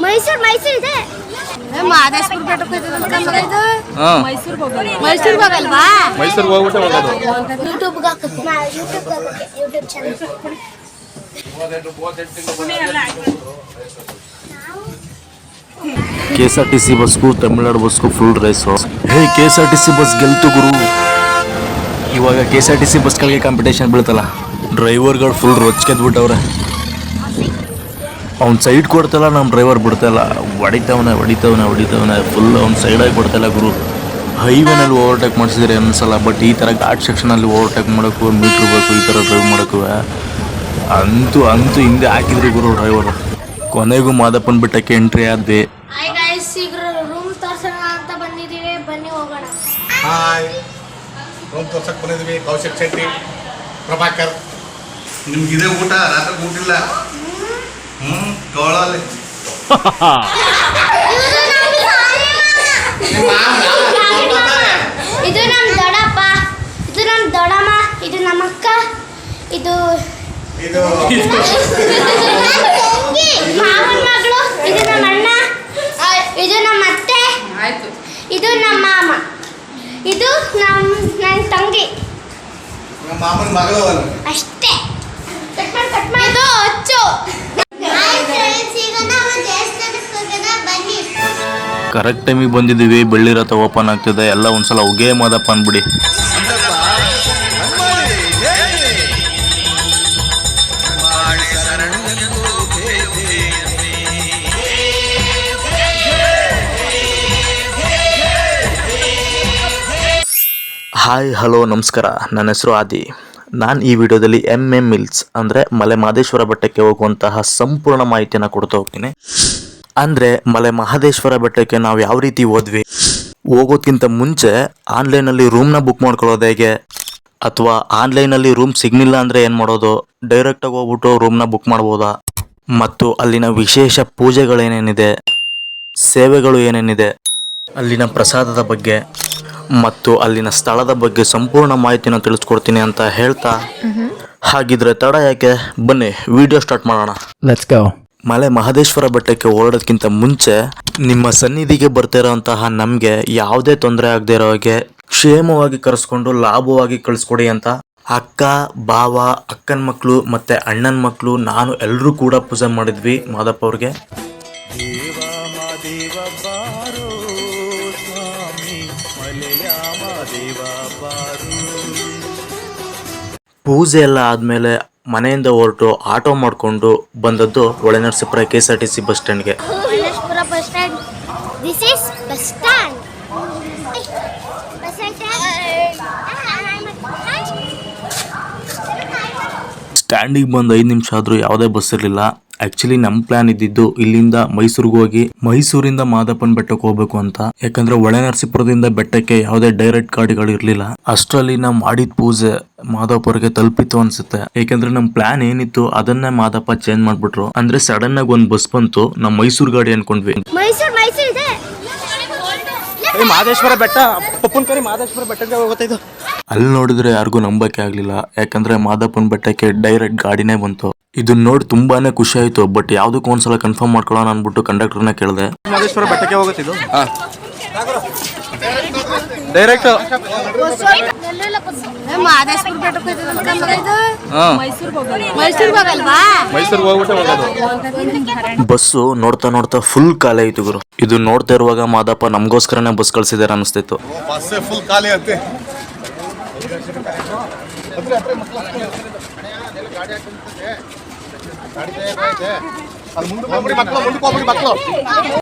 ಮೈಸೂರು ಇದೆ. ಮಹದೇಶ್ವರ ಬೆಟ್ಟಕ್ಕೆ ಹೋಗೋದು. ಮೈಸೂರಿಗೆ ಹೋಗಲ್ವಾ? ಮೈಸೂರಿಗೆ ಹೋಗ್ಬಿಟ್ಟು ಹೋಗೋದು. YouTube channel. KSRTC ಬಸ್ಗೂ ತಮಿಳ್ನಾಡು ಬಸ್ಗೂ ಫುಲ್ ರೇಸು. ಹೇ KSRTC ಬಸ್ ಗೆಲ್ತು ಗುರು. ಇವಾಗ KSRTC ಬಸ್ಗಳಿಗೆ ಕಾಂಪಿಟೇಷನ್ ಬೀಳ್ತಲ್ಲ, ಡ್ರೈವರ್ಗಳು ಫುಲ್ ರೊಚ್ಕೆದ್ಬಿಟ್ಟವ್ರೆ. ಅವ್ನು ಸೈಡ್ ಕೊಡ್ತಲ್ಲ, ನಮ್ಮ ಡ್ರೈವರ್ ಬಿಡ್ತಾಯಿಲ್ಲ, ಹೊಡಿತವನೆ ಫುಲ್ ಅವ್ನು ಸೈಡಾಗಿ ಕೊಡ್ತಾಯಿಲ್ಲ ಗುರು. ಹೈವೇನಲ್ಲಿ ಓವರ್ಟೇಕ್ ಮಾಡಿಸಿದ್ರೆ ಅನ್ಸಲ್ಲ, ಬಟ್ ಈ ಥರ ಘಾಟ್ ಸೆಕ್ಷನಲ್ಲಿ ಓವರ್ಟೇಕ್ ಮಾಡೋಕ್ಕೂ ಮೀಟ್ರ್ ಬೇಕು, ಈ ಥರ ಡ್ರೈವ್ ಮಾಡೋಕ್ಕೂ ಅಂತೂ ಹಿಂದೆ ಹಾಕಿದ್ರು ಗುರು ಡ್ರೈವರು. ಕೊನೆಗೂ ಮಾದಪ್ಪನ ಬೆಟ್ಟಕ್ಕೆ ಎಂಟ್ರಿ ಆದ್ವಿ. ಈಗ ರೂಮ್ ತೋರ್ಸೋಣ ಅಂತ ಬಂದಿದ್ದೀವಿ, ಬನ್ನಿ ಹೋಗೋಣ. ಹಾಯ್, ರೂಮ್ ತೋರ್ಸಕ್ಕೆ ಬಂದಿದ್ದೀವಿ. ಕೌಶಿಕ್ ಶೆಟ್ಟಿ, ಪ್ರಭಾಕರ್. ನಿಮ್ಗೆ ಇದೇ ಊಟ, ರಾತ್ರಿ ಊಟ ಇಲ್ಲ. ತಗೊಳ್ಳಲ್ಲಿ. ಇದು ನಮ್ಮ ದೊಡ್ಡಪ್ಪ, ಇದು ನಮ್ಮ ದೊಡ್ಡಮ್ಮ, ಇದು ನಮ್ಮ ಅಕ್ಕ, ಇದು ಮಾವನ ಮಗಳು, ಇದು ನಮ್ಮ ಅಣ್ಣ, ಇದು ನಮ್ಮ ಅತ್ತೆ, ಇದು ನಮ್ಮ ಮಾಮ, ಇದು ನನ್ನ ತಂಗಿ. ನಮ್ಮ ಮಾಮನ ಮಗಳು ಅಷ್ಟೇ. ಇದು ಅಚ್ಚು. ಕರೆಕ್ಟ್ ಟೈಮಿಗೆ ಬಂದಿದ್ದೀವಿ. ಬೆಳ್ಳಿ ರಥ ಓಪನ್ ಆಗ್ತಿದೆ. ಎಲ್ಲ ಒಂದ್ಸಲ ಉಗೇ ಮಾದಪ್ಪ ಅಂದ್ಬಿಡಿ. ಹಾಯ್, ಹಲೋ, ನಮಸ್ಕಾರ. ನನ್ನ ಹೆಸರು ಆದಿ. ನಾನು ಈ ವಿಡಿಯೋದಲ್ಲಿ MM ಮಿಲ್ಸ್ ಅಂದರೆ ಮಲೆ ಮಹದೇಶ್ವರ ಬೆಟ್ಟಕ್ಕೆ ಹೋಗುವಂತಹ ಸಂಪೂರ್ಣ ಮಾಹಿತಿಯನ್ನು ಕೊಡ್ತಾ ಹೋಗ್ತೀನಿ. ಅಂದರೆ ಮಲೆ ಮಹದೇಶ್ವರ ಬೆಟ್ಟಕ್ಕೆ ನಾವು ಯಾವ ರೀತಿ ಹೋದ್ವಿ, ಹೋಗೋದ್ಕಿಂತ ಮುಂಚೆ ಆನ್ಲೈನಲ್ಲಿ ರೂಮ್ನ ಬುಕ್ ಮಾಡ್ಕೊಳ್ಳೋದು ಹೇಗೆ, ಅಥವಾ ಆನ್ಲೈನಲ್ಲಿ ರೂಮ್ ಸಿಗ್ಲಿಲ್ಲ ಅಂದರೆ ಏನು ಮಾಡೋದು, ಡೈರೆಕ್ಟಾಗಿ ಹೋಗ್ಬಿಟ್ಟು ರೂಮ್ನ ಬುಕ್ ಮಾಡ್ಬೋದಾ, ಮತ್ತು ಅಲ್ಲಿನ ವಿಶೇಷ ಪೂಜೆಗಳೇನೇನಿದೆ, ಸೇವೆಗಳು ಏನೇನಿದೆ, ಅಲ್ಲಿನ ಪ್ರಸಾದದ ಬಗ್ಗೆ ಮತ್ತು ಅಲ್ಲಿನ ಸ್ಥಳದ ಬಗ್ಗೆ ಸಂಪೂರ್ಣ ಮಾಹಿತಿನ ತಿಳಿಸ್ಕೊಡ್ತೀನಿ ಅಂತ ಹೇಳ್ತಾ, ಹಾಗಿದ್ರೆ ತಡ ಯಾಕೆ, ಬನ್ನಿ ವಿಡಿಯೋ ಸ್ಟಾರ್ಟ್ ಮಾಡೋಣ. Let's go. ಮಲೆ ಮಹದೇಶ್ವರ ಬೆಟ್ಟಕ್ಕೆ ಹೊರಡೋದಕ್ಕಿಂತ ಮುಂಚೆ ನಿಮ್ಮ ಸನ್ನಿಧಿಗೆ ಬರ್ತಿರೋಂತಹ ನಮಗೆ ಯಾವುದೇ ತೊಂದರೆ ಆಗದೆ ಇರೋ ಹಾಗೆ ಕ್ಷೇಮವಾಗಿ ಕರೆಸ್ಕೊಂಡು ಲಾಭವಾಗಿ ಕಳಿಸ್ಕೊಡಿ ಅಂತ ಅಕ್ಕ, ಬಾವ, ಅಕ್ಕನ ಮಕ್ಕಳು ಮತ್ತೆ ಅಣ್ಣನ ಮಕ್ಕಳು, ನಾನು ಎಲ್ಲರೂ ಕೂಡ ಪೂಜೆ ಮಾಡಿದ್ವಿ ಮಾದಪ್ಪ ಅವ್ರಿಗೆ. ಪೂಜೆ ಎಲ್ಲ ಆದಮೇಲೆ ಮನೆಯಿಂದ ಹೊರಟು ಆಟೋ ಮಾಡಿಕೊಂಡು ಬಂದದ್ದು ಹೊಳೆನರಸೀಪುರ KSRTC ಬಸ್ ಸ್ಟ್ಯಾಂಡ್ಗೆ. ಸ್ಟ್ಯಾಂಡಿಗೆ ಬಂದು 5 ನಿಮಿಷ ಆದರೂ ಯಾವುದೇ ಬಸ್ ಇರಲಿಲ್ಲ. ಆ್ಯಕ್ಚುಲಿ ನಮ್ಮ ಪ್ಲಾನ್ ಇದ್ದಿದ್ದು ಇಲ್ಲಿಂದ ಮೈಸೂರಿಗೆ ಹೋಗಿ ಮೈಸೂರಿಂದ ಮಾದಪ್ಪನ ಬೆಟ್ಟಕ್ಕೆ ಹೋಗ್ಬೇಕು ಅಂತ. ಯಾಕಂದ್ರೆ ಹೊಳೆನರಸೀಪುರದಿಂದ ಬೆಟ್ಟಕ್ಕೆ ಯಾವುದೇ ಡೈರೆಕ್ಟ್ ಗಾಡಿಗಳು ಇರಲಿಲ್ಲ. ಅಷ್ಟರಲ್ಲಿ ನಾವು ಮಾಡಿದ ಪೂಜೆ ಮಾದಪ್ಪರಿಗೆ ತಲುಪಿತ್ತು ಅನ್ಸುತ್ತೆ. ಯಾಕಂದ್ರೆ ನಮ್ಮ ಪ್ಲಾನ್ ಏನಿತ್ತು ಅದನ್ನೇ ಮಾದಪ್ಪ ಚೇಂಜ್ ಮಾಡ್ಬಿಟ್ರು. ಅಂದ್ರೆ ಸಡನ್ ಆಗಿ ಒಂದು ಬಸ್ ಬಂತು, ನಾವು ಮೈಸೂರು ಗಾಡಿ ಅನ್ಕೊಂಡ್ವಿ. ಮಹದೇಶ್ವರ ಬೆಟ್ಟ, ಪಪ್ಪನ್ ಕರಿ ಮಹದೇಶ್ವರ ಬೆಟ್ಟಕ್ಕೆ ಹೋಗ್ತಾ. ಅಲ್ಲಿ ನೋಡಿದ್ರೆ ಯಾರಿಗೂ ನಂಬಕ್ಕೆ ಆಗ್ಲಿಲ್ಲ. ಯಾಕಂದ್ರೆ ಮಾದಪ್ಪನ ಬೆಟ್ಟಕ್ಕೆ ಡೈರೆಕ್ಟ್ ಗಾಡಿನೇ ಬಂತು. ಇದನ್ನ ನೋಡಿ ತುಂಬಾನೇ ಖುಷಿ ಆಯ್ತು. ಬಟ್ ಯಾವ್ದಕ್ಕೂ ಒಂದ್ಸಲ ಕನ್ಫರ್ಮ್ ಮಾಡ್ಕೊಳ್ಳೋಣ ಅನ್ಬಿಟ್ಟು ಕಂಡಕ್ಟರ್ನ ಕೇಳಿದೆ. ಮಹದೇಶ್ವರ ಬೆಟ್ಟಕ್ಕೆ ಹೋಗುತ್ತಿದ್ದು ಡೈರೆಕ್ಟ್ ಮೈಸೂರಿಗೆ ಹೋಗ್ಬಿಟ್ಟು ಹೋಗೋದು. ಬಸ್ಸು ನೋಡ್ತಾ ಫುಲ್ ಖಾಲಿ ಆಯ್ತು ಗುರು. ಇದು ನೋಡ್ತಾ ಇರುವಾಗ ಮಾದಪ್ಪ ನಮಗೋಸ್ಕರನೇ ಬಸ್ ಕಳ್ಸಿದಾರೆ ಅನಿಸ್ತಿತ್ತು. ಬಸ್ ಫುಲ್ ಖಾಲಿ ಅಂತೆ.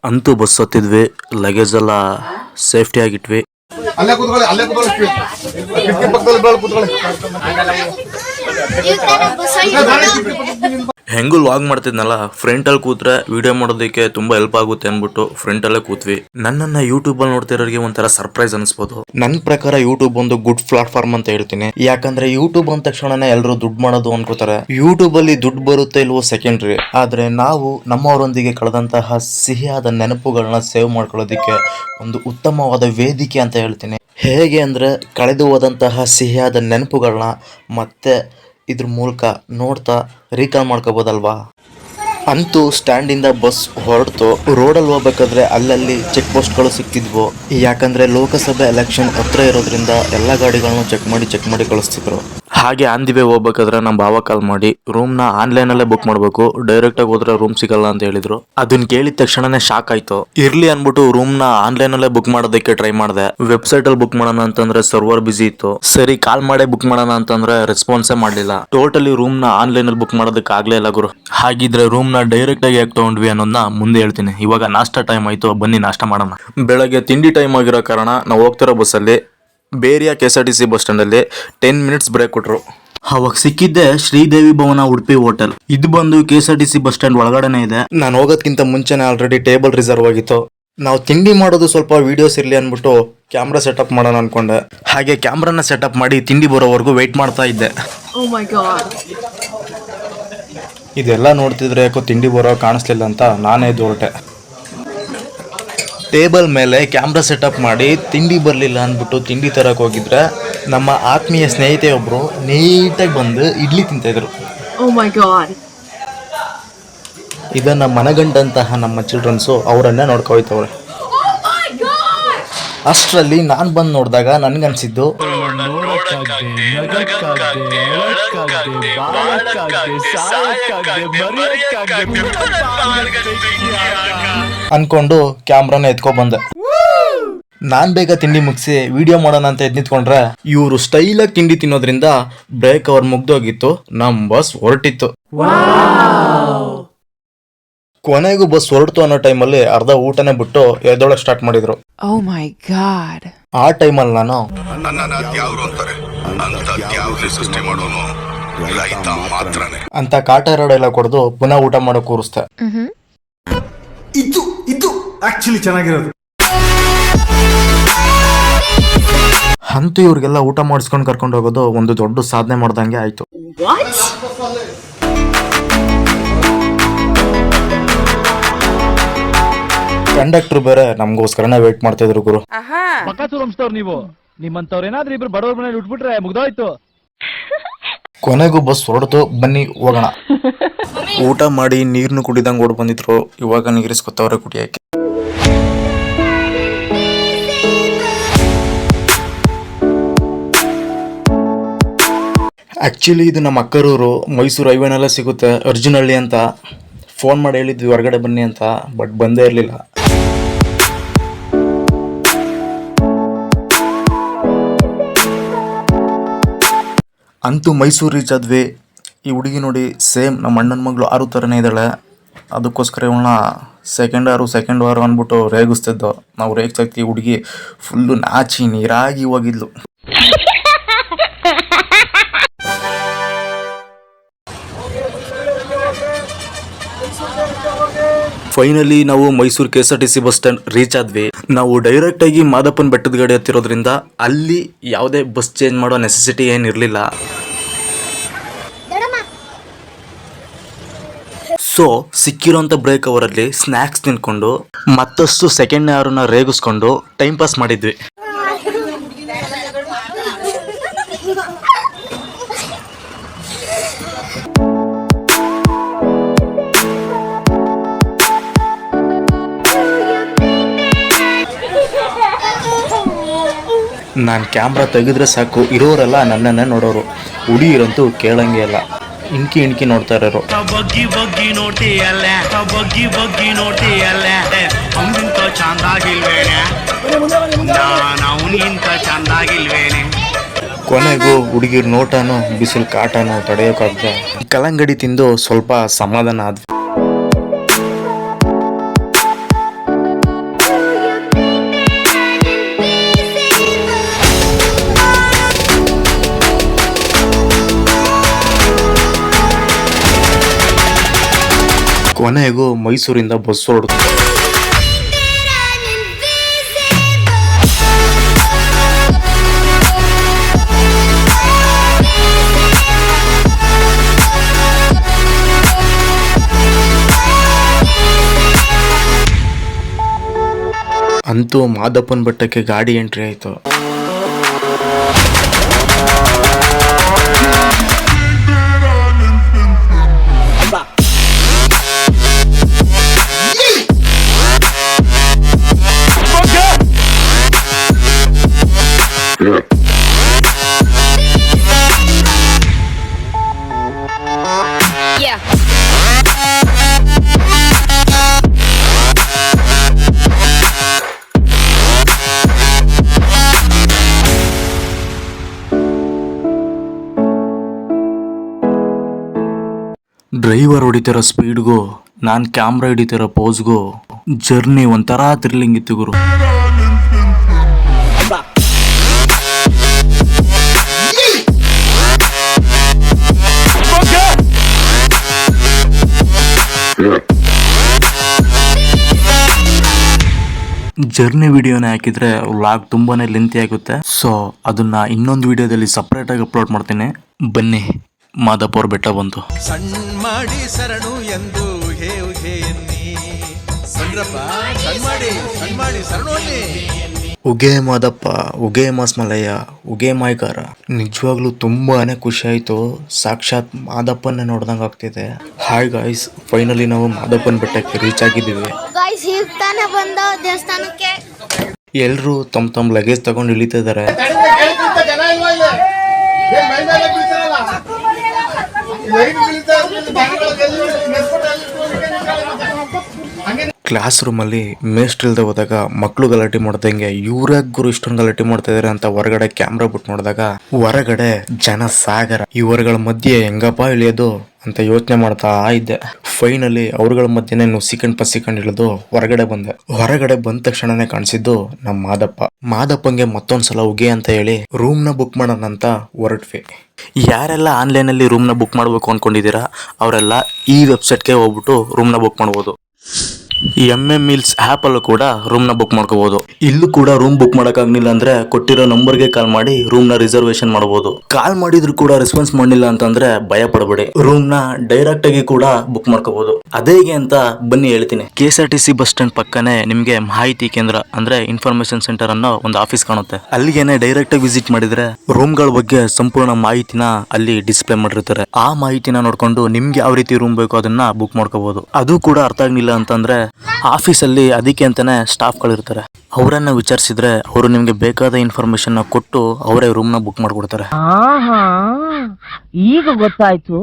ಅಂತೂ ಬಸ್ ಹತ್ತಿದ್ವಿ. ಲಗೇಜ್ ಎಲ್ಲ ಸೇಫ್ಟಿ ಆಗಿಟ್ವಿ. ಅಲ್ಲೇ ಕೂತ್ಕೊಳ್ಳಿ. ಹೆಂಗೂ ಲಾಗ್ ಮಾಡ್ತಿದ್ನಲ್ಲ, ಫ್ರಂಟಲ್ಲಿ ಕೂತ್ರೆ ವಿಡಿಯೋ ಮಾಡೋದಕ್ಕೆ ತುಂಬಾ ಹೆಲ್ಪ್ ಆಗುತ್ತೆ ಅಂದ್ಬಿಟ್ಟು ಫ್ರಂಟಲ್ಲೇ ಕೂತ್ವಿ. ನನ್ನನ್ನ ಯೂಟ್ಯೂಬ್ ಅಲ್ಲಿ ನೋಡ್ತಿರೋರಿಗೆ ಒಂಥರ ಸರ್ಪ್ರೈಸ್ ಅನ್ಸ್ಬೋದು. ನನ್ನ ಪ್ರಕಾರ ಯೂಟ್ಯೂಬ್ ಒಂದು ಗುಡ್ ಪ್ಲಾಟ್ಫಾರ್ಮ್ ಅಂತ ಹೇಳ್ತೀನಿ. ಯಾಕಂದ್ರೆ ಯೂಟ್ಯೂಬ್ ಅಂದ ತಕ್ಷಣನೇ ಎಲ್ಲರೂ ದುಡ್ಡು ಮಾಡೋದು ಅನ್ಕೋತಾರೆ. ಯೂಟ್ಯೂಬ್ ಅಲ್ಲಿ ದುಡ್ಡು ಬರುತ್ತೆ ಇಲ್ವೋ ಸೆಕೆಂಡ್ರಿ. ಆದ್ರೆ ನಾವು ನಮ್ಮವರೊಂದಿಗೆ ಕಳೆದಂತಹ ಸಿಹಿಯಾದ ನೆನಪುಗಳನ್ನ ಸೇವ್ ಮಾಡ್ಕೊಳ್ಳೋದಿಕ್ಕೆ ಒಂದು ಉತ್ತಮವಾದ ವೇದಿಕೆ ಅಂತ ಹೇಳ್ತೀನಿ. ಹೇಗೆ ಅಂದ್ರೆ ಕಳೆದು ಹೋದಂತಹ ಸಿಹಿಯಾದ ನೆನಪುಗಳನ್ನ ಮತ್ತೆ ಇದ್ರ ಮೂಲಕ ನೋಡ್ತಾ ರೀಕಾಲ್ ಮಾಡ್ಕೋಬೋದಲ್ವಾ. ಅಂತೂ ಸ್ಟ್ಯಾಂಡಿಂದ ಬಸ್ ಹೊರಡ್ತು. ರೋಡಲ್ಲಿ ಹೋಗ್ಬೇಕಾದ್ರೆ ಅಲ್ಲಲ್ಲಿ ಚೆಕ್ ಪೋಸ್ಟ್ಗಳು ಸಿಕ್ತಿದ್ವು. ಯಾಕಂದ್ರೆ ಲೋಕಸಭೆ ಎಲೆಕ್ಷನ್ ಹತ್ರ ಇರೋದ್ರಿಂದ ಎಲ್ಲ ಗಾಡಿಗಳನ್ನು ಚೆಕ್ ಮಾಡಿ ಕಳಿಸ್ತಿದ್ರು. ಹಾಗೆ ಆನ್ ದಿ ವೇ ಹೋಗ್ಬೇಕಾದ್ರೆ ನಮ್ಮ ಭಾವ ಕಾಲ್ ಮಾಡಿ ರೂಮ್ನ ಆನ್ಲೈನಲ್ಲೇ ಬುಕ್ ಮಾಡಬೇಕು, ಡೈರೆಕ್ಟ್ ಆಗಿ ಹೋದ್ರೆ ರೂಮ್ ಸಿಗಲ್ಲ ಅಂತ ಹೇಳಿದ್ರು. ಅದನ್ನ ಕೇಳಿದ ತಕ್ಷಣನೇ ಶಾಕ್ ಆಯ್ತು. ಇರ್ಲಿ ಅನ್ಬಿಟ್ಟು ರೂಮ್ನ ಆನ್ಲೈನಲ್ಲೇ ಬುಕ್ ಮಾಡೋದಕ್ಕೆ ಟ್ರೈ ಮಾಡಿದೆ. ವೆಬ್ಸೈಟ್ ಅಲ್ಲಿ ಬುಕ್ ಮಾಡೋಣ ಅಂತಂದ್ರೆ ಸರ್ವರ್ ಬಿಸಿ ಇತ್ತು. ಸರಿ ಕಾಲ್ ಮಾಡೇ ಬುಕ್ ಮಾಡೋಣ ಅಂತಂದ್ರೆ ರೆಸ್ಪಾನ್ಸೇ ಮಾಡಲಿಲ್ಲ. ಟೋಟಲಿ ರೂಮ್ನ ಆನ್ಲೈನ್ ಅಲ್ಲಿ ಬುಕ್ ಮಾಡೋದಕ್ಕೆ ಆಗ್ಲೇ ಇಲ್ಲ ಗುರು. ಹಾಗಿದ್ರೆ ರೂಮ್ನ ಡೈರೆಕ್ಟ್ ಆಗಿ ಯಾಕೆ ತಗೊಂಡ್ವಿ ಅನ್ನೋದನ್ನ ಮುಂದೆ ಹೇಳ್ತೀನಿ. ಇವಾಗ ನಾಷ್ಟಾ ಟೈಮ್ ಆಯ್ತು, ಬನ್ನಿ ನಾಷ್ಟ ಮಾಡೋಣ. ಬೆಳಗ್ಗೆ ತಿಂಡಿ ಟೈಮ್ ಆಗಿರೋ ಕಾರಣ ನಾವು ಹೋಗ್ತಿರೋ ಬಸ್ಸಲ್ಲಿ ಬೇರಿಯಾ KSRTC ಬಸ್ ಸ್ಟ್ಯಾಂಡ್ ಅಲ್ಲಿ 10 ಮಿನಿಟ್ಸ್ ಬ್ರೇಕ್ ಕೊಟ್ರು. ಅವಾಗ ಸಿಕ್ಕಿದ್ದೆ ಶ್ರೀದೇವಿ ಭವನ ಉಡುಪಿ ಹೋಟೆಲ್. ಇದು ಬಂದು KSRTC ಬಸ್ ಸ್ಟ್ಯಾಂಡ್ ಒಳಗಡೆನೆ ಇದೆ. ನಾನು ಹೋಗೋದ್ಕಿಂತ ಮುಂಚೆನೆ ಆಲ್ರೆಡಿ ಟೇಬಲ್ ರಿಸರ್ವ್ ಆಗಿತ್ತು. ನಾವು ತಿಂಡಿ ಮಾಡೋದು ಸ್ವಲ್ಪ ವಿಡಿಯೋಸ್ ಇರ್ಲಿ ಅನ್ಬಿಟ್ಟು ಕ್ಯಾಮ್ರಾ ಸೆಟಪ್ ಮಾಡೋಣ ಅನ್ಕೊಂಡೆ. ಹಾಗೆ ಕ್ಯಾಮ್ರಾನ ಸೆಟಪ್ ಮಾಡಿ ತಿಂಡಿ ಬರೋವರೆಗೂ ವೆಯ್ಟ್ ಮಾಡ್ತಾ ಇದ್ದೆ. ಇದೆಲ್ಲ ನೋಡ್ತಿದ್ರೆ ಯಾಕೋ ತಿಂಡಿ ಬರೋ ಕಾಣಿಸ್ಲಿಲ್ಲ ಅಂತ ನಾನೇ ಎದ್ದು ಹೊರಟೆ. ಟೇಬಲ್ ಮೇಲೆ ಕ್ಯಾಮ್ರಾ ಸೆಟಪ್ ಮಾಡಿ ತಿಂಡಿ ಬರಲಿಲ್ಲ ಅಂದ್ಬಿಟ್ಟು ತಿಂಡಿ ತರಕ್ಕೆ ಹೋಗಿದ್ರೆ ನಮ್ಮ ಆತ್ಮೀಯ ಸ್ನೇಹಿತೆ ಒಬ್ರು ನೀಟಾಗಿ ಬಂದು ಇಡ್ಲಿ ತಿಂತಿದ್ರು. ಇದನ್ನ ಮನಗಂಡಂತಹ ನಮ್ಮ ಚಿಲ್ಡ್ರನ್ಸು ಅವರನ್ನೇ ನೋಡ್ಕೊಯ್ತವ್ರೆ. ಅಷ್ಟರಲ್ಲಿ ನಾನು ಬಂದು ನೋಡಿದಾಗ ನನ್ಗನ್ಸಿದ್ದು ಅನ್ಕೊಂಡು ಕ್ಯಾಮ್ರಾನ ಎತ್ಕೊ ಬಂದೆ. ನಾನ್ ಬೇಗ ತಿಂಡಿ ಮುಗಿಸಿ ವಿಡಿಯೋ ಮಾಡೋಣ ಅಂತ ಎದ್ ನಿಂತ್ಕೊಂಡ್ರೆ ಇವರು ಸ್ಟೈಲಾಗಿ ತಿಂಡಿ ತಿನ್ನೋದ್ರಿಂದ ಬ್ರೇಕ್ ಅವ್ರ ಮುಗ್ದೋಗಿತ್ತು. ನಮ್ ಬಸ್ ಹೊರಟಿತ್ತು. ಕೊನೆಗೂ ಬಸ್ ಹೊರಡ್ತು ಅನ್ನೋ ಟೈಮಲ್ಲಿ ಅರ್ಧ ಊಟನೇ ಬಿಟ್ಟು ಎದ್ದೊಳಕ್ ಸ್ಟಾರ್ಟ್ ಮಾಡಿದ್ರು. ಆ ಟೈಮಲ್ಲಿ ನಾನು ಅಂತ ಕಾಟೇರ ಡೈಲಾಗ್ ಕೊಡ್ದು ಪುನಃ ಊಟ ಮಾಡೋ ಕೂರಿಸ್ತೆ. ಇದು ಆಕ್ಚುಲಿ ಚೆನ್ನಾಗಿರೋದು. ಅಂತೂ ಇವ್ರಿಗೆಲ್ಲ ಊಟ ಮಾಡಿಸ್ಕೊಂಡು ಕರ್ಕೊಂಡು ಹೋಗೋದು ಒಂದು ದೊಡ್ಡ ಸಾಧನೆ ಮಾಡ್ದಂಗೆ ಆಯ್ತು. ಕಂಡಕ್ಟರ್ ಬೇರೆ ನಮ್ಗೋಸ್ಕರನೇ ವೇಟ್ ಮಾಡ್ತಾ ಇದ್ರು ಗುರು. ನೀವು ನಿಮ್ಮಂತವ್ರು ಏನಾದ್ರೂ ಇಬ್ರು ಬಡವ್ರ ಮನೇಲಿ ಉಟ್ಬಿಟ್ರೆ ಮುಗ್ದೋಯ್ತು. ಕೊನೆಗೂ ಬಸ್ ಹೊರಡ್ತು, ಬನ್ನಿ ಹೋಗೋಣ. ಊಟ ಮಾಡಿ ನೀರ್ನು ಕುಡಿದಂಗೆ ಓಡ್ ಬಂದಿದ್ರು. ಇವಾಗ ನೀರಿಸ್ಕೊತವ್ರೆ ಕುಡಿಯಕ್ಕೆ. ಆಕ್ಚುಲಿ ಇದು ನಮ್ಮ ಅಕ್ಕರೂರು, ಮೈಸೂರು ಹೈವೇನಲ್ಲೇ ಸಿಗುತ್ತೆ. ಅರ್ಜುನಹಳ್ಳಿ ಅಂತ ಫೋನ್ ಮಾಡಿ ಹೇಳಿದ್ವಿ ಹೊರಗಡೆ ಬನ್ನಿ ಅಂತ, ಬಟ್ ಬಂದೇ ಇರಲಿಲ್ಲ. ಅಂತೂ ಮೈಸೂರು ರೀಚ್ ಆದ್ವಿ. ಈ ಹುಡುಗಿ ನೋಡಿ ಸೇಮ್ ನಮ್ಮ ಅಣ್ಣನ ಮಗಳು ಆರು ಥರನೇ ಇದ್ದಾಳೆ. ಅದಕ್ಕೋಸ್ಕರ ಇವಳನ್ನ ಸೆಕೆಂಡ್ ವಾರ ಅಂದ್ಬಿಟ್ಟು ರೇಗಿಸ್ತಿದ್ದೋ. ನಾವು ರೇಗಿಸಾಕ್ತಿ ಹುಡುಗಿ ಫುಲ್ಲು ನಾಚಿ ನೀರಾಗಿ ಹೋಗಿದ್ಲು. ಫೈನಲಿ ನಾವು Mysuru KSRTC bus stand reach ಆದ್ವಿ. ನಾವು ಡೈರೆಕ್ಟ್ ಆಗಿ ಮಾದಪ್ಪನ ಬೆಟ್ಟದ ಗಾಡಿ ಹತ್ತಿರೋದ್ರಿಂದ ಅಲ್ಲಿ ಯಾವುದೇ ಬಸ್ ಚೇಂಜ್ ಮಾಡೋ ನೆಸೆಸಿಟಿ ಏನಿರಲಿಲ್ಲ. ಸೊ ಸಿಕ್ಕಿರೋಂಥ ಬ್ರೇಕ್ ಅವರಲ್ಲಿ ಸ್ನ್ಯಾಕ್ಸ್ ತಿನ್ಕೊಂಡು ಮತ್ತಷ್ಟು ಸೆಕೆಂಡ್ ಅವರನ್ನ ರೇಗಿಸ್ಕೊಂಡು ಟೈಮ್ ಪಾಸ್ ಮಾಡಿದ್ವಿ. ನಾನು ಕ್ಯಾಮ್ರಾ ತೆಗೆದ್ರೆ ಸಾಕು ಇರೋರೆಲ್ಲ ನನ್ನನ್ನೇ ನೋಡೋರು. ಹುಡುಗಿರಂತೂ ಕೇಳಂಗೆ ಇಲ್ಲ, ಇಣ್ಕಿ ನೋಡ್ತಾ ಇರೋರು. ಕೊನೆಗೂ ಹುಡುಗಿರ್ ನೋಟನು ಬಿಸಿಲು ಕಾಟನು ತಡೆಯೋಕ್ಕಾಗದೆ ಕಲ್ಲಂಗಡಿ ತಿಂದು ಸ್ವಲ್ಪ ಸಮಾಧಾನ ಆದ್ವಿ. ಕೊನೆಗೂ ಮೈಸೂರಿಂದ ಬಸ್ ಹೊರಡ್ತು. ಅಂತೂ ಮಾದಪ್ಪನ ಬೆಟ್ಟಕ್ಕೆ ಗಾಡಿ ಎಂಟ್ರಿ ಆಯ್ತು. ಡ್ರೈವರ್ ಹೊಡಿತಿರೋ ಸ್ಪೀಡ್ಗೂ ನಾನು ಕ್ಯಾಮ್ರಾ ಹಿಡಿತಿರೋ ಪೋಸ್ಗೂ ಜರ್ನಿ ಒಂಥರ ಥ್ರಿಲ್ಲಿಂಗ್ ಇತ್ತು ಗುರು. ಜರ್ನಿ ವಿಡಿಯೋನ ಹಾಕಿದ್ರೆ ವ್ಲಾಗ್ ತುಂಬಾನೇ ಲೆಂತಿ ಆಗುತ್ತೆ. ಸೊ ಅದನ್ನ ಇನ್ನೊಂದು ವಿಡಿಯೋದಲ್ಲಿ ಸಪ್ರೇಟ್ ಆಗಿ ಅಪ್ಲೋಡ್ ಮಾಡ್ತೀನಿ. ಬನ್ನಿ, ಮಾದಪ್ಪವ್ರ ಬೆಟ್ಟ ಬಂತು. ಸಣ್ಣ ಮಾಡಿ ಸರಣು ಎಂದು ಉಹೆ ಉಹೆ ಎನ್ನಿ ಸಂದ್ರಪ್ಪ ಸಣ್ಣ ಮಾಡಿ ಸರಣು ಅನ್ನಿ. ಉಗೆ ಮಾದಪ್ಪ, ಉಗೆ ಮಾಸ್ಮಲಯ್ಯ, ಉಗೆ ಮಾಯ್ಗಾರ. ನಿಜವಾಗ್ಲೂ ತುಂಬಾನೇ ಖುಷಿ ಆಯ್ತು. ಸಾಕ್ಷಾತ್ ಮಾದಪ್ಪನ್ನೇ ನೋಡ್ದಂಗೆ ಆಗ್ತಿದೆ. ಹಾಯ್ ಗಾಯ್ಸ್, ಫೈನಲಿ ನಾವು ಮಾದಪ್ಪನ ಬೆಟ್ಟಕ್ಕೆ ರೀಚ್ ಆಗಿದ್ದೀವಿ. ಗಾಯ್ಸ್ ಈಗ ತಾನೇ ಬಂದ ದೇವಸ್ಥಾನಕ್ಕೆ. ಎಲ್ರು ತಮ್ಮ ಲಗೇಜ್ ತಗೊಂಡು ಇಳಿತಿದ್ದಾರೆ. ಕ್ಲಾಸ್ ರೂಮಲ್ಲಿ ಮೇಸ್ಟ್ರಿಲ್ದೆ ಹೋದಾಗ ಮಕ್ಕಳು ಗಲಾಟೆ ಮಾಡ್ದಂಗೆ ಇವ್ರಾಗ ಗುರು ಇಷ್ಟೊಂದು ಗಲಾಟೆ ಮಾಡ್ತಾ ಇದಾರೆ ಅಂತ ಹೊರಗಡೆ ಕ್ಯಾಮ್ರಾ ಬಿಟ್ಟು ನೋಡಿದಾಗ ಹೊರಗಡೆ ಜನ ಸಾಗರ. ಇವರುಗಳ ಮಧ್ಯೆ ಹೆಂಗಪ್ಪ ಇಳಿಯೋದು ಅಂತ ಯೋಚನೆ ಮಾಡ್ತಾ ಇದ್ದೆ. ಫೈನಲಿ ಅವ್ರಗಳ ಮಧ್ಯೆನೇ ಪಸಿಕೊಂಡು ಇಳಿದು ಹೊರಗಡೆ ಬಂದೆ. ಹೊರಗಡೆ ಬಂದ ತಕ್ಷಣನೇ ಕಾಣಿಸಿದ್ದು ನಮ್ಮ ಮಾದಪ್ಪಂಗೆ ಮತ್ತೊಂದ್ಸಲ ಉಗೆ ಅಂತ ಹೇಳಿ ರೂಮ್ ನ ಬುಕ್ ಮಾಡೋಣ ಅಂತ ಹೊರಟ್ವಿ. ಯಾರೆಲ್ಲ ಆನ್ಲೈನ್ ಅಲ್ಲಿ ರೂಮ್ ನ ಬುಕ್ ಮಾಡ್ಬೇಕು ಅನ್ಕೊಂಡಿದೀರಾ ಅವರೆಲ್ಲ ಈ ವೆಬ್ಸೈಟ್ಗೆ ಹೋಗ್ಬಿಟ್ಟು ರೂಮ್ ನ ಬುಕ್ ಮಾಡಬಹುದು. MM Meals ಆ್ಯಪ್ ಅಲ್ಲೂ ಕೂಡ ರೂಮ್ ನ ಬುಕ್ ಮಾಡ್ಕೋಬಹುದು. ಇಲ್ಲೂ ಕೂಡ ರೂಮ್ ಬುಕ್ ಮಾಡಕ್ಕಾಗ್ಲಿಲ್ಲ ಅಂದ್ರೆ ಕೊಟ್ಟಿರೋ ನಂಬರ್ಗೆ ಕಾಲ್ ಮಾಡಿ ರೂಮ್ ನ ರಿಸರ್ವೇಶನ್ ಮಾಡಬಹುದು. ಕಾಲ್ ಮಾಡಿದ್ರು ಕೂಡ ರೆಸ್ಪಾನ್ಸ್ ಮಾಡಲಿಲ್ಲ ಅಂತಂದ್ರೆ ಭಯ ಪಡಬೇಡಿ, ರೂಮ್ ನ ಡೈರೆಕ್ಟ್ ಆಗಿ ಕೂಡ ಬುಕ್ ಮಾಡ್ಕೋಬಹುದು. ಅದೇ ಹೇಗೆ ಅಂತ ಬನ್ನಿ ಹೇಳ್ತೀನಿ. KSRTC ಬಸ್ ಸ್ಟ್ಯಾಂಡ್ ಪಕ್ಕನೆ ನಿಮ್ಗೆ ಮಾಹಿತಿ ಕೇಂದ್ರ ಅಂದ್ರೆ ಇನ್ಫಾರ್ಮೇಶನ್ ಸೆಂಟರ್ ಅನ್ನೋ ಒಂದು ಆಫೀಸ್ ಕಾಣುತ್ತೆ. ಅಲ್ಲಿಗೆನೆ ಡೈರೆಕ್ಟ್ ಆಗಿ ವಿಸಿಟ್ ಮಾಡಿದ್ರೆ ರೂಮ್ ಗಳ ಬಗ್ಗೆ ಸಂಪೂರ್ಣ ಮಾಹಿತಿನ ಅಲ್ಲಿ ಡಿಸ್ಪ್ಲೇ ಮಾಡಿರ್ತಾರೆ. ಆ ಮಾಹಿತಿನ ನೋಡ್ಕೊಂಡು ನಿಮ್ಗೆ ಯಾವ ರೀತಿ ರೂಮ್ ಬೇಕು ಅದನ್ನ ಬುಕ್ ಮಾಡ್ಕೋಬಹುದು. ಅದು ಕೂಡ ಅರ್ಥ ಆಗ್ಲಿಲ್ಲ ಅಂತಂದ್ರೆ ಆಫೀಸಲ್ಲಿ ಅದಕ್ಕೆ ಅಂತಾನೆ ಸ್ಟಾಫ್ಗಳಿರ್ತಾರೆ. ಅವರನ್ನ ವಿಚಾರಿಸಿದ್ರೆ ಅವರು ನಿಮ್ಗೆ ಬೇಕಾದ ಇನ್ಫಾರ್ಮೇಶನ್ ಕೊಟ್ಟು ಅವರೇ ರೂಮ್ ನ ಬುಕ್ ಮಾಡ್ಕೊಡ್ತಾರೆ. ಈಗ ಗೊತ್ತಾಯ್ತು.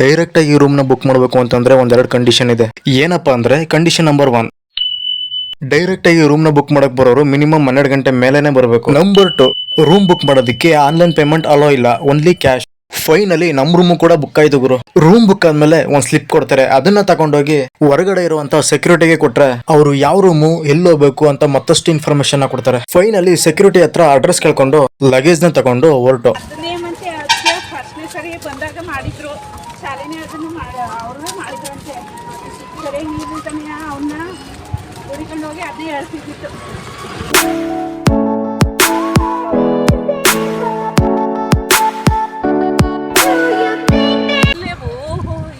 ಡೈರೆಕ್ಟ್ ಆಗಿ ರೂಮ್ ನ ಬುಕ್ ಮಾಡಬೇಕು ಅಂತಂದ್ರೆ ಒಂದೆರಡು ಕಂಡೀಷನ್ ಇದೆ. ಏನಪ್ಪಾ ಅಂದ್ರೆ ಕಂಡೀಷನ್ ನಂಬರ್ 1, ಡೈರೆಕ್ಟ್ ಆಗಿ ರೂಮ್ ನ ಬುಕ್ ಮಾಡಕ್ ಬರೋರು ಮಿನಿಮಮ್ 12 ಗಂಟೆ ಮೇಲೆನೆ ಬರಬೇಕು. ನಂಬರ್ 2, ರೂಮ್ ಬುಕ್ ಮಾಡೋದಕ್ಕೆ ಆನ್ಲೈನ್ ಪೇಮೆಂಟ್ ಅಲೋ ಇಲ್ಲ, ಓನ್ಲಿ ಕ್ಯಾಶ್. ಫೈನಲಿ ನಮ್ ರೂಮ್ ಕೂಡ ಬುಕ್ ಆಯ್ತು ಗುರು. ರೂಮ್ ಬುಕ್ ಆದ್ಮೇಲೆ ಒಂದ್ ಸ್ಲಿಪ್ ಕೊಡ್ತಾರೆ. ಅದನ್ನ ತಗೊಂಡೋಗಿ ಹೊರಗಡೆ ಇರುವಂತ ಸೆಕ್ಯೂರಿಟಿಗೆ ಕೊಟ್ರೆ ಅವರು ಯಾವ ರೂಮು ಎಲ್ಲಿ ಹೋಗ್ಬೇಕು ಅಂತ ಮತ್ತಷ್ಟು ಇನ್ಫಾರ್ಮೇಶನ್ ಕೊಡ್ತಾರೆ. ಫೈನಲಿ ಸೆಕ್ಯೂರಿಟಿ ಹತ್ರ ಅಡ್ರೆಸ್ ಕೇಳ್ಕೊಂಡು ಲಗೇಜ್ ನ ತಗೊಂಡು ಹೊರಟು. ಫಸ್ಟ್ನೇ ಸರಿ ಬಂದಾಗ ಮಾಡಿದ್ರು, ಶಾಲೆನೇ ಅದನ್ನು ಅವ್ರನ್ನ ಮಾಡಿದ್ರಂತೆ. ಸರಿ ನೀರಂತಾನೆ ಅವನ್ನ ಹುಡಿಕೊಂಡು ಹೋಗಿ ಅದೇ ಹೇಳ್ತಿದ್ದಿತ್ತು.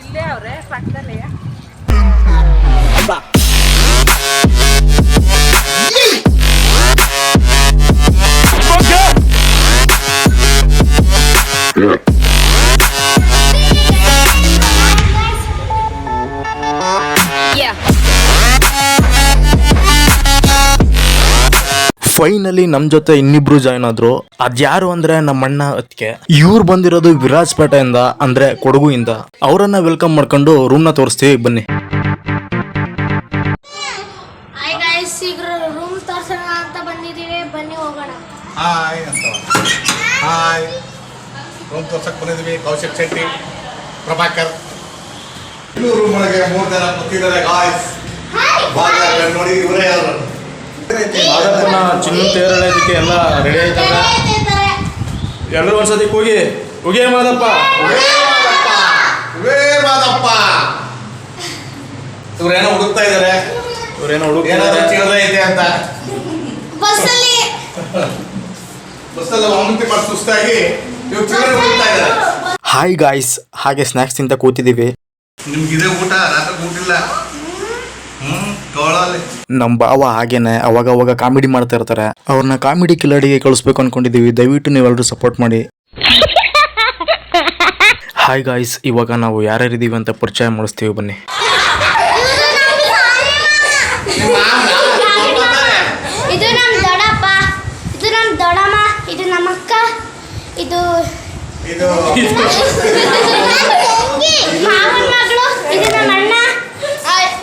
ಇಲ್ಲೇ ಅವ್ರೆ ಪಕ್ಕದಲ್ಲೇ. ಫೈನಲಿ ನಮ್ ಜೊತೆ ಇನ್ನಿಬ್ರು ಜಾಯ್ನ್ ಆದ್ರು. ಅದ್ಯಾರು ಅಂದ್ರೆ ನಮ್ಮ ಅಣ್ಣ ಅತ್ತಿಗೆ. ಇವ್ರು ಬಂದಿರೋದು ವಿರಾಜಪೇಟೆಯಿಂದ ಅಂದ್ರೆ ಕೊಡಗುಯಿಂದ. ಅವರನ್ನ ವೆಲ್ಕಮ್ ಮಾಡ್ಕೊಂಡು ರೂಮ್ ನ ತೋರಿಸ್ತೀವಿ, ಬನ್ನಿ. ಹಾಯ್ ಗಾಯ್ಸ್, ಈಗ ರೂಮ್ ತೋರ್ಸೋಣ ಅಂತ ಬಂದಿದ್ದೀವಿ, ಬನ್ನಿ ಹೋಗೋಣ. ಹಾಯ್ ರೂಮ್ ತೋರ್ಸಕ್ ಬಂದಿದ್ವಿ. ಕೌಶಿಕ್ ಶೆಟ್ಟಿ, ಪ್ರಭಾಕರ್. ಇನ್ನೂ ರೂಮ್ ಒಳಗೆ 3 ಜನ ಕೂತಿದ್ದಾರೆ ಗಾಯ್ಸ್. ನೋಡಿ ಇವರೇ ಅವರು. ಮಾದಪ್ಪನ ಚಿನ್ನು ತೇರಳೋದಕ್ಕೆ ಎಲ್ಲ ರೆಡಿ ಆಯ್ತಲ್ಲ. ಎಲ್ಲರೂ ಒಂದ್ಸತಿ ಹೋಗಿ ಉಗೆ ಮಾದಪ್ಪ ಇವ್ರೇನೋ ಹುಡುಕ್ತಾ ಇದಾರೆ. ಏನಾದ್ರೂ ಚಿಲ್ಲರೆ ಐತೆ ಅಂತ ಬಸ್ಸಲ್ಲಿ ವಾಮಿಂಗ್ ಮಾಡಿ ಸುಸ್ತಾಗಿ ಇವ್ರು ಚಿಲ್ಲರೆ ಹುಡುಕ್ತಾ ಇದಾರೆ. ಹಾಯ್ ಗಾಯ್ಸ್, ಹಾಗೆ ಸ್ನಾಕ್ಸ್ ತಿಂತ ಕೂತಿದೀವಿ. ನಿಮ್ಗಿದೆ ಊಟ, ರಾತ್ರಿ ಊಟಿಲ್ಲ. ನಮ್ ಬಾವ ಹಾಗೇನೆ ಅವಾಗ ಕಾಮಿಡಿ ಮಾಡ್ತಾ ಇರ್ತಾರೆ. ಅವ್ರನ್ನ ಕಾಮಿಡಿ ಕಿಲಾಡಿಗೆ ಕಳಿಸ್ಬೇಕು ಅನ್ಕೊಂಡಿದೀವಿ. ದಯವಿಟ್ಟು ನೀವೆಲ್ಲರೂ ಸಪೋರ್ಟ್ ಮಾಡಿ. ಹಾಯ್ ಗಾಯ್ಸ್, ಇವಾಗ ನಾವು ಯಾರ್ಯಾರಿದೀವಿ ಅಂತ ಪರಿಚಯ ಮಾಡಿಸ್ತೀವಿ, ಬನ್ನಿ. ಇದು ನಮ್ ದೊಡ್ಡಪ್ಪ, ಇದು ನಮ್ ದೊಡ್ಡಮ್ಮ, ಇದು ನಮ್ಮ ಅಕ್ಕ, ಇದು ಮಾವನ ಮಗಳು, ಇದು ನಮ್ಮ ಅಣ್ಣ,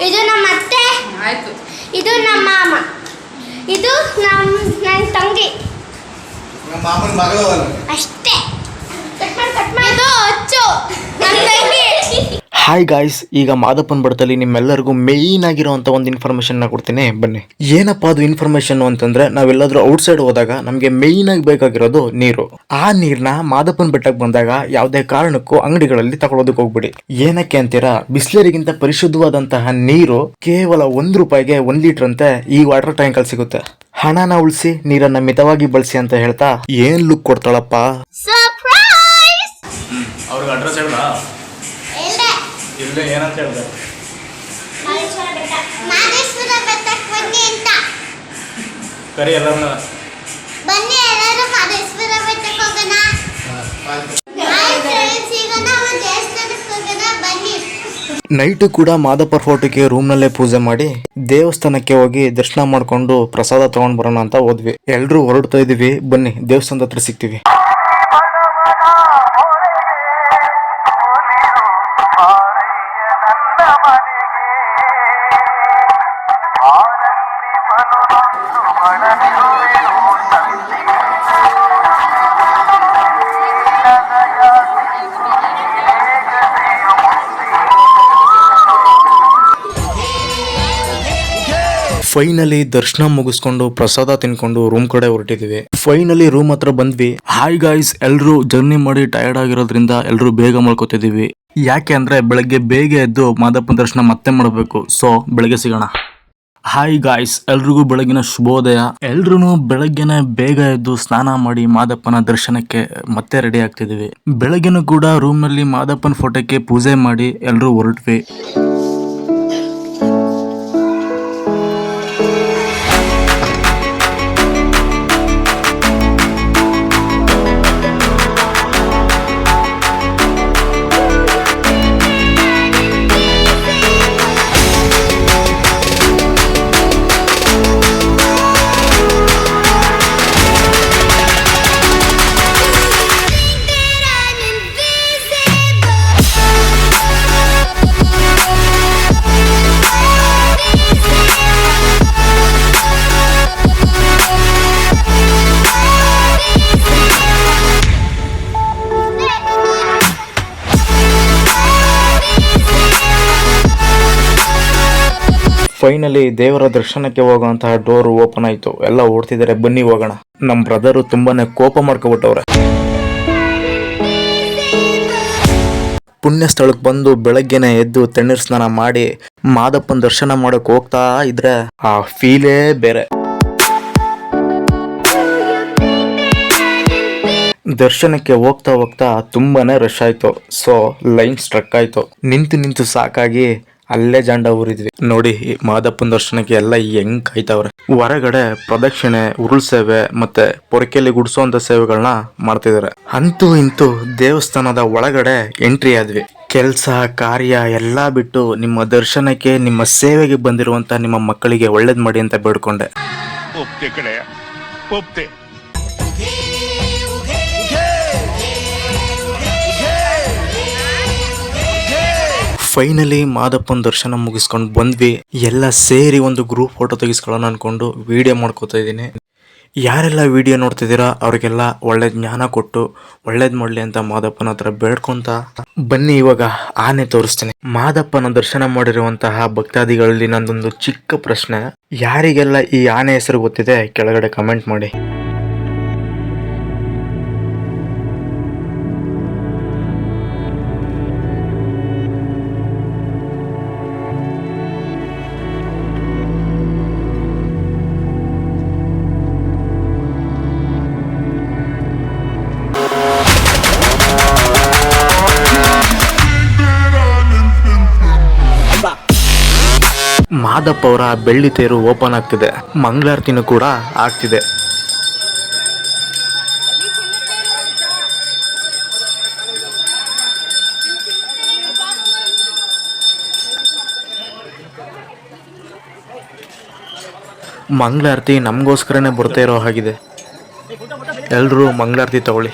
ಇದು ನಮ್ಮ ಅತ್ತೆ, ಇದು ನಮ್ಮ ಮಾಮ, ಇದು ನನ್ನ ತಂಗಿ. ನಮ್ಮ ಮಾಮನ ಮಗಳು ಅಷ್ಟೇ. ಇದು ಅಚ್ಚು. ಹಾಯ್ ಗಾಯ್ಸ್, ಈಗ ಮಾದಪ್ಪನ ಬಡತಲ್ಲಿ ನಿಮ್ಮೆಲ್ಲರಿಗೂ ಮೇಯ್ನ್ ಆಗಿರುವಂಥ ಒಂದು ಇನ್ಫಾರ್ಮೇಷನ್ನ ಕೊಡ್ತೀನಿ, ಬನ್ನಿ. ಏನಪ್ಪ ಅದು ಇನ್ಫಾರ್ಮೇಷನ್ ಅಂತಂದ್ರೆ, ನಾವೆಲ್ಲಾದ್ರೂ ಔಟ್ಸೈಡ್ ಹೋದಾಗ ನಮಗೆ ಮೇಯ್ನ್ ಆಗಿ ಬೇಕಾಗಿರೋದು ನೀರು. ಆ ನೀರ್ನ ಮಾದಪ್ಪನ ಬೆಟ್ಟಕ್ಕೆ ಬಂದಾಗ ಯಾವುದೇ ಕಾರಣಕ್ಕೂ ಅಂಗಡಿಗಳಲ್ಲಿ ತಗೊಳ್ಳೋದಕ್ಕೆ ಹೋಗ್ಬಿಡಿ. ಏನಕ್ಕೆ ಅಂತೀರಾ? ಬಿಸ್ಲೇರಿಗಿಂತ ಪರಿಶುದ್ಧವಾದಂತಹ ನೀರು ಕೇವಲ ₹1 1 ಲೀಟರ್ ಅಂತೆ ಈ ವಾಟರ್ ಟ್ಯಾಂಕ್ ಅಲ್ಲಿ ಸಿಗುತ್ತೆ. ಹಣನ ಉಳಿಸಿ ನೀರನ್ನ ಮಿತವಾಗಿ ಬಳಸಿ ಅಂತ ಹೇಳ್ತಾ ಏನ್ ಲುಕ್ ಕೊಡ್ತಾಳಪ್ಪ. ಅವ್ರಿಗೆ ಅಡ್ರೆಸ್ ಹೇಳ ಇಲ್ಲೇ ಏನಂತ ಹೇಳ್ದೆ? ಕರಿ ಎಲ್ಲರನ್ನ ಬನ್ನಿ ಎಲ್ಲರೂ ಮಾದೇಶ್ವರ ಬೆಟ್ಟಕ್ಕೆ ಹೋಗೋಣ. ಈಗ ನಾವು ದೇವಸ್ಥಾನಕ್ಕೆ ಹೋಗೋಣ ಬನ್ನಿ. ನೈಟು ಕೂಡ ಮಾದಪ್ಪ ಫೋಟೋಗೆ ರೂಮ್ನಲ್ಲೇ ಪೂಜೆ ಮಾಡಿ ದೇವಸ್ಥಾನಕ್ಕೆ ಹೋಗಿ ದರ್ಶನ ಮಾಡ್ಕೊಂಡು ಪ್ರಸಾದ ತಗೊಂಡ್ ಬರೋಣ ಅಂತ ಹೋದ್ವಿ. ಎಲ್ರು ಹೊರಡ್ತಾ ಇದೀವಿ, ಬನ್ನಿ ದೇವಸ್ಥಾನದ ಹತ್ರ ಸಿಗ್ತೀವಿ. ಫೈನಲಿ ದರ್ಶನ ಮುಗಿಸ್ಕೊಂಡು ಪ್ರಸಾದ ತಿನ್ಕೊಂಡು ರೂಮ್ ಕಡೆ ಹೊರಟಿದ್ವಿ. ಫೈನಲಿ ರೂಮ್ ಹತ್ರ ಬಂದ್ವಿ. ಹಾಯ್ ಗಾಯ್ಸ್, ಎಲ್ರು ಜರ್ನಿ ಮಾಡಿ ಟಯರ್ಡ್ ಆಗಿರೋದ್ರಿಂದ ಎಲ್ರು ಬೇಗ ಮಲ್ಕೋತಿದೀವಿ. ಯಾಕೆ ಅಂದ್ರೆ ಬೆಳಗ್ಗೆ ಬೇಗ ಎದ್ದು ಮಾದಪ್ಪನ ದರ್ಶನ ಮತ್ತೆ ಮಾಡಬೇಕು. ಸೊ ಬೆಳಗ್ಗೆ ಸಿಗೋಣ. ಹಾಯ್ ಗಾಯ್ಸ್, ಎಲ್ರಿಗೂ ಬೆಳಗಿನ ಶುಭೋದಯ. ಎಲ್ರು ಬೆಳಗ್ಗೆನೆ ಬೇಗ ಎದ್ದು ಸ್ನಾನ ಮಾಡಿ ಮಾದಪ್ಪನ ದರ್ಶನಕ್ಕೆ ಮತ್ತೆ ರೆಡಿ ಆಗ್ತಿದೀವಿ. ಬೆಳಗ್ಗೆನೂ ಕೂಡ ರೂಮ್ ನಲ್ಲಿ ಮಾದಪ್ಪನ ಫೋಟೋಕ್ಕೆ ಪೂಜೆ ಮಾಡಿ ಎಲ್ರು ಹೊರಟ್ವಿ. ಫೈನಲಿ ದೇವರ ದರ್ಶನಕ್ಕೆ ಹೋಗುವಂತಹ ಡೋರ್ ಓಪನ್ ಆಯ್ತು. ಎಲ್ಲ ಓಡ್ತಿದ್ದಾರೆ, ಬನ್ನಿ ಹೋಗೋಣ. ನಮ್ ಬ್ರದರು ತುಂಬಾನೇ ಕೋಪ ಮಾಡ್ಕೊಬಿಟ್ಟವ್ರೆ. ಪುಣ್ಯ ಸ್ಥಳಕ್ಕೆ ಬಂದು ಬೆಳಗ್ಗೆನೆ ಎದ್ದು ತಣ್ಣೀರ್ ಸ್ನಾನ ಮಾಡಿ ಮಾದಪ್ಪನ ದರ್ಶನ ಮಾಡಕ್ ಹೋಗ್ತಾ ಇದ್ರೆ ಆ ಫೀಲೇ ಬೇರೆ. ದರ್ಶನಕ್ಕೆ ಹೋಗ್ತಾ ಹೋಗ್ತಾ ತುಂಬಾನೇ ರಶ್ ಆಯ್ತು. ಸೊ ಲೈನ್ ಸ್ಟ್ರಕ್ ಆಯ್ತು. ನಿಂತು ಸಾಕಾಗಿ ಅಲ್ಲೇ ಜಾಂಡ ಊರಿದ್ವಿ. ನೋಡಿ ಮಾದಪ್ಪನ ದರ್ಶನಕ್ಕೆ ಎಲ್ಲ ಹೆಂಗ್ ಕಾಯ್ತವ್ರೆ. ಹೊರಗಡೆ ಪ್ರದಕ್ಷಿಣೆ, ಉರುಳ್ ಸೇವೆ ಮತ್ತೆ ಪೊರಕೆಯಲ್ಲಿ ಗುಡಿಸೋಂತ ಸೇವೆಗಳನ್ನ ಮಾಡ್ತಿದ್ದಾರೆ. ಅಂತೂ ಇಂತೂ ದೇವಸ್ಥಾನದ ಒಳಗಡೆ ಎಂಟ್ರಿ ಆದ್ವಿ. ಕೆಲಸ ಕಾರ್ಯ ಎಲ್ಲಾ ಬಿಟ್ಟು ನಿಮ್ಮ ದರ್ಶನಕ್ಕೆ, ನಿಮ್ಮ ಸೇವೆಗೆ ಬಂದಿರುವಂತ ನಿಮ್ಮ ಮಕ್ಕಳಿಗೆ ಒಳ್ಳೇದ್ ಮಾಡಿ ಅಂತ ಬೇಡ್ಕೊಂಡೆ. ಫೈನಲಿ ಮಾದಪ್ಪನ ದರ್ಶನ ಮುಗಿಸ್ಕೊಂಡು ಬಂದ್ವಿ. ಎಲ್ಲ ಸೇರಿ ಒಂದು ಗ್ರೂಪ್ ಫೋಟೋ ತೆಗಿಸ್ಕೊಳ್ಳೋಣ ಅನ್ಕೊಂಡು ವಿಡಿಯೋ ಮಾಡ್ಕೋತಾ ಇದ್ದೀನಿ. ಯಾರೆಲ್ಲ ವಿಡಿಯೋ ನೋಡ್ತಿದ್ದೀರಾ ಅವ್ರಿಗೆಲ್ಲ ಒಳ್ಳೆ ಜ್ಞಾನ ಕೊಟ್ಟು ಒಳ್ಳೇದ್ ಮಾಡ್ಲಿ ಅಂತ ಮಾದಪ್ಪನ ಹತ್ರ ಬೇಡ್ಕೊಂತ ಬನ್ನಿ. ಇವಾಗ ಆನೆ ತೋರಿಸ್ತೀನಿ. ಮಾದಪ್ಪನ ದರ್ಶನ ಮಾಡಿರುವಂತಹ ಭಕ್ತಾದಿಗಳಲ್ಲಿ ನಂದೊಂದು ಚಿಕ್ಕ ಪ್ರಶ್ನೆ. ಯಾರಿಗೆಲ್ಲ ಈ ಆನೆ ಹೆಸರು ಗೊತ್ತಿದೆ ಕೆಳಗಡೆ ಕಮೆಂಟ್ ಮಾಡಿ. ಮಾದಪ್ಪ ಅವರ ಬೆಳ್ಳಿ ತೇರು ಓಪನ್ ಆಗ್ತಿದೆ. ಮಂಗಳಾರತಿನೂ ಕೂಡ ಆಗ್ತಿದೆ. ಮಂಗಳಾರತಿ ನಮಗೋಸ್ಕರನೇ ಬರ್ತಾ ಇರೋ ಹಾಗಿದೆ. ಎಲ್ರೂ ಮಂಗಳಾರತಿ ತಗೊಳ್ಳಿ.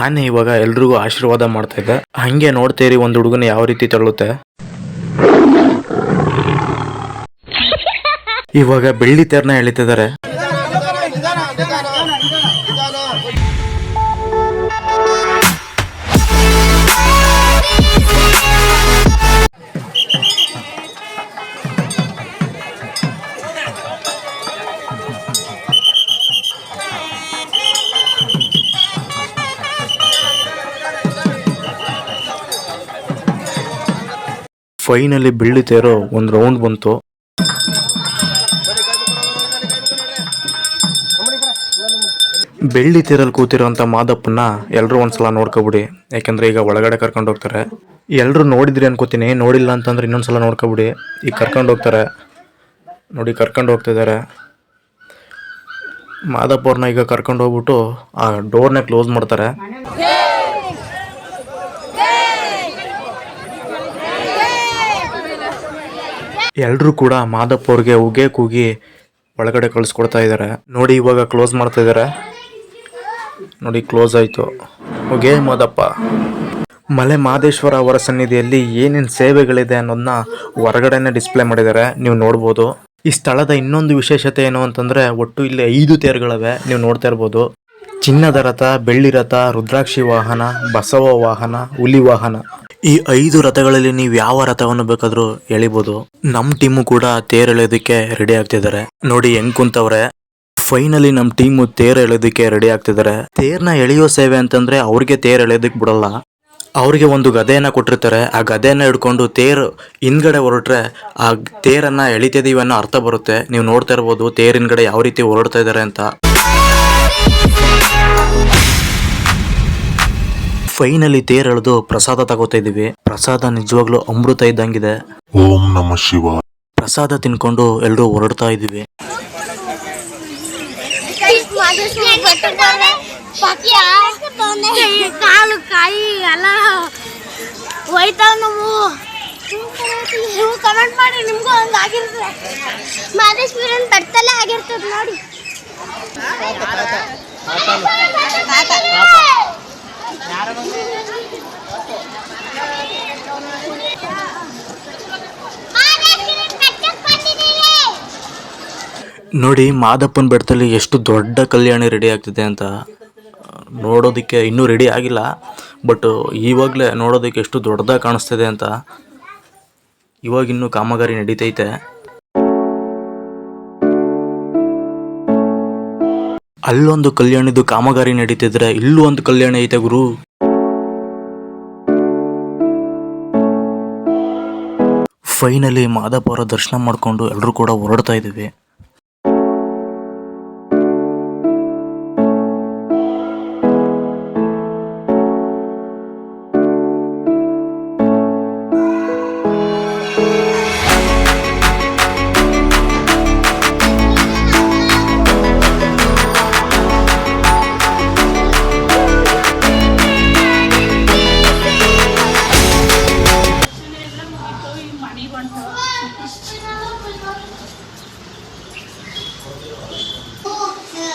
ಆನೆ ಇವಾಗ ಎಲ್ರಿಗೂ ಆಶೀರ್ವಾದ ಮಾಡ್ತಾ ಇದೆ. ಹಂಗೆ ನೋಡ್ತೇರಿ ಒಂದು ಹುಡುಗನ ಯಾವ ರೀತಿ ತಳ್ಳುತ್ತೆ. ಇವಾಗ ಬೆಳ್ಳಿ ತೇರ್ನ ಎಳಿತಿದ್ದಾರೆ. ಫೈನಲಿ ಬೆಳ್ಳಿ ತೇರು ಒಂದು ರೌಂಡ್ ಬಂತು. ಬೆಳ್ಳಿ ತೇರಲ್ಲಿ ಕೂತಿರೋಂಥ ಮಾದಪ್ಪನ ಎಲ್ಲರೂ ಒಂದ್ಸಲ ನೋಡ್ಕೊಬಿಡಿ, ಯಾಕೆಂದ್ರೆ ಈಗ ಒಳಗಡೆ ಕರ್ಕೊಂಡು ಹೋಗ್ತಾರೆ. ಎಲ್ಲರೂ ನೋಡಿದ್ರಿ ಅನ್ಕೋತೀನಿ, ನೋಡಿಲ್ಲ ಅಂತಂದ್ರೆ ಇನ್ನೊಂದ್ಸಲ ನೋಡ್ಕೊಬಿಡಿ. ಈಗ ಕರ್ಕೊಂಡು ಹೋಗ್ತಾರೆ ನೋಡಿ, ಕರ್ಕೊಂಡು ಹೋಗ್ತಿದ್ದಾರೆ ಮಾದಪ್ಪ ಅವ್ರನ್ನ. ಈಗ ಕರ್ಕೊಂಡು ಹೋಗ್ಬಿಟ್ಟು ಆ ಡೋರ್ನ ಕ್ಲೋಸ್ ಮಾಡ್ತಾರೆ. ಎಲ್ಲರೂ ಕೂಡ ಮಾದಪ್ಪ ಅವ್ರಿಗೆ ಉಗೆ ಕೂಗಿ ಒಳಗಡೆ ಕಳಿಸ್ಕೊಡ್ತಾ ಇದ್ದಾರೆ ನೋಡಿ. ಇವಾಗ ಕ್ಲೋಸ್ ಮಾಡ್ತಾ ಇದ್ದಾರೆ ನೋಡಿ, ಕ್ಲೋಸ್ ಆಯಿತು. ಉಗೆ ಮಾದಪ್ಪ. ಮಲೆ ಮಹದೇಶ್ವರ ಅವರ ಸನ್ನಿಧಿಯಲ್ಲಿ ಏನೇನು ಸೇವೆಗಳಿದೆ ಅನ್ನೋದನ್ನ ಹೊರಗಡೆನೆ ಡಿಸ್ಪ್ಲೇ ಮಾಡಿದ್ದಾರೆ, ನೀವು ನೋಡ್ಬೋದು. ಈ ಸ್ಥಳದ ಇನ್ನೊಂದು ವಿಶೇಷತೆ ಏನು ಅಂತಂದರೆ, ಒಟ್ಟು ಇಲ್ಲಿ 5 ತೇರುಗಳಿವೆ, ನೀವು ನೋಡ್ತಾ ಇರ್ಬೋದು. ಚಿನ್ನದ ರಥ, ಬೆಳ್ಳಿ ರಥ, ರುದ್ರಾಕ್ಷಿ ವಾಹನ, ಬಸವ ವಾಹನ, ಹುಲಿ ವಾಹನ. ಈ 5 ರಥಗಳಲ್ಲಿ ನೀವು ಯಾವ ರಥವನ್ನು ಬೇಕಾದರೂ ಎಳಿಬೋದು. ನಮ್ಮ ಟೀಮು ಕೂಡ ತೇರು ಎಳೆಯೋದಕ್ಕೆ ರೆಡಿ ಆಗ್ತಿದ್ದಾರೆ ನೋಡಿ, ಹೆಂಗ್ ಕುಂತವ್ರೆ. ಫೈನಲಿ ನಮ್ಮ ಟೀಮು ತೇರು ಎಳೆಯೋದಕ್ಕೆ ರೆಡಿ ಆಗ್ತಿದ್ದಾರೆ. ತೇರ್ನ ಎಳೆಯೋ ಸೇವೆ ಅಂತಂದ್ರೆ ಅವ್ರಿಗೆ ತೇರು ಎಳೆಯೋದಕ್ಕೆ ಬಿಡಲ್ಲ. ಅವ್ರಿಗೆ ಒಂದು ಗದೆಯನ್ನ ಕೊಟ್ಟಿರ್ತಾರೆ, ಆ ಗದೆಯನ್ನ ಹಿಡ್ಕೊಂಡು ತೇರು ಹಿಂದ್ಗಡೆ ಹೊರಟ್ರೆ ಆ ತೇರನ್ನ ಎಳಿತಿದೀವಿ ಅನ್ನೋ ಅರ್ಥ ಬರುತ್ತೆ. ನೀವು ನೋಡ್ತಾ ಇರ್ಬೋದು ತೇರಿನ್ಗಡೆ ಯಾವ ರೀತಿ ಹೊರಡ್ತಾ ಇದ್ದಾರೆ ಅಂತ. ಫೈನಲಿ ತೇರು ಎಳೆದು ಪ್ರಸಾದ ತಗೋತಾ ಇದೀವಿ. ಪ್ರಸಾದ ನಿಜವಾಗ್ಲೂ ಅಮೃತ ಇದ್ದಂಗಿದೆ. ಓಂ ನಮಃ ಶಿವಾಯ. ಪ್ರಸಾದ ತಿನ್ಕೊಂಡು ಎಲ್ಲರೂ ಹೊರಡ್ತಾ ಇದೀವಿ. ಕಾಲು ಕಾಯಿ ಎಲ್ಲ ಹೋಯ್ತಾವ. ನೀವು ಕಮೆಂಟ್ ಮಾಡಿ, ನಿಮ್ಗೂ ಹಂಗ ಆಗಿರ್ತದೆ. ಮಹದೇಶ್ವರನ್ ತಟ್ಟಲ್ಲೇ ಆಗಿರ್ತದೆ ನೋಡಿ. ನೋಡಿ ಮಾದಪ್ಪನ ಬೆಟ್ಟದಲ್ಲಿ ಎಷ್ಟು ದೊಡ್ಡ ಕಲ್ಯಾಣಿ ರೆಡಿ ಆಗ್ತಿದೆ ಅಂತ. ನೋಡೋದಕ್ಕೆ ಇನ್ನೂ ರೆಡಿ ಆಗಿಲ್ಲ, ಬಟ್ ಇವಾಗಲೇ ನೋಡೋದಕ್ಕೆ ಎಷ್ಟು ದೊಡ್ಡದಾಗಿ ಕಾಣಿಸ್ತಿದೆ ಅಂತ. ಇವಾಗ ಇನ್ನೂ ಕಾಮಗಾರಿ ನಡೀತೈತೆ. ಅಲ್ಲೊಂದು ಕಲ್ಯಾಣಿದು ಕಾಮಗಾರಿ ನಡೀತಿದ್ರೆ ಇಲ್ಲೂ ಒಂದು ಕಲ್ಯಾಣಿ ಐತೆ ಗುರು. ಫೈನಲಿ ಮಾದಪ್ಪ ಅವರ ದರ್ಶನ ಮಾಡಿಕೊಂಡು ಎಲ್ಲರೂ ಕೂಡ ಹೊರಡ್ತಾ ಇದ್ದೀವಿ.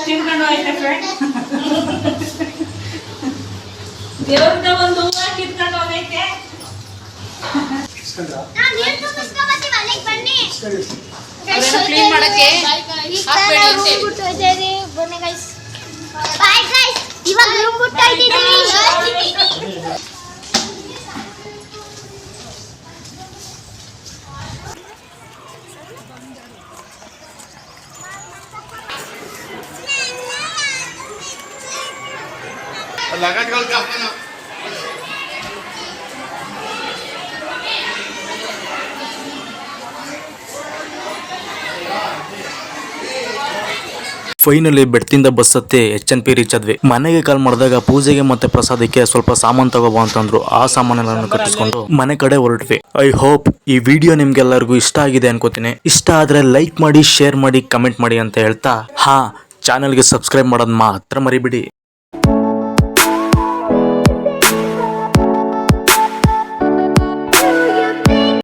ತಿನ್ಕೊಂಡು ಹೋಯ್ತೆ ಫ್ರೆಂಡ್. ದೇವ್ರದ ಒಂದು ಹೂವ ಕಿತ್ಕೊಂಡು ಹೋಗೈತೆ. ಕ್ಲೀನ್ ಮಾಡಕ್ಕೆ ಇವಾಗ ರೂಮ್ ಬಿಡ್ತಾ ಇದ್ದೀವಿ. ಲಗೇಜ್ಗಳು ಕರ್ಕೊಂಡು ಫೈನಲಿ ಬೆಟ್ಟದಿಂದ ಬಸ್ ಹತ್ತಿ HNP ರೀಚ್ ಆದ್ವಿ. ಮನೆಗೆ ಕಾಲ್ ಮಾಡಿದಾಗ ಪೂಜೆಗೆ ಮತ್ತೆ ಪ್ರಸಾದಕ್ಕೆ ಸ್ವಲ್ಪ ಸಾಮಾನು ತಗೋಬಾ ಅಂತಂದ್ರು. ಆ ಸಾಮಾನೆಲ್ಲ ಕಟ್ಟಿಸ್ಕೊಂಡು ಮನೆ ಕಡೆ ಹೊರಟ್ವಿ. ಐ ಹೋಪ್ ಈ ವಿಡಿಯೋ ನಿಮ್ಗೆಲ್ಲರಿಗೂ ಇಷ್ಟ ಆಗಿದೆ ಅನ್ಕೋತೀನಿ. ಇಷ್ಟ ಆದ್ರೆ ಲೈಕ್ ಮಾಡಿ, ಶೇರ್ ಮಾಡಿ, ಕಮೆಂಟ್ ಮಾಡಿ ಅಂತ ಹೇಳ್ತಾ, ಚಾನಲ್ಗೆ ಸಬ್ಸ್ಕ್ರೈಬ್ ಮಾಡೋದ್ ಮಾತ್ರ ಮರಿಬಿಡಿ.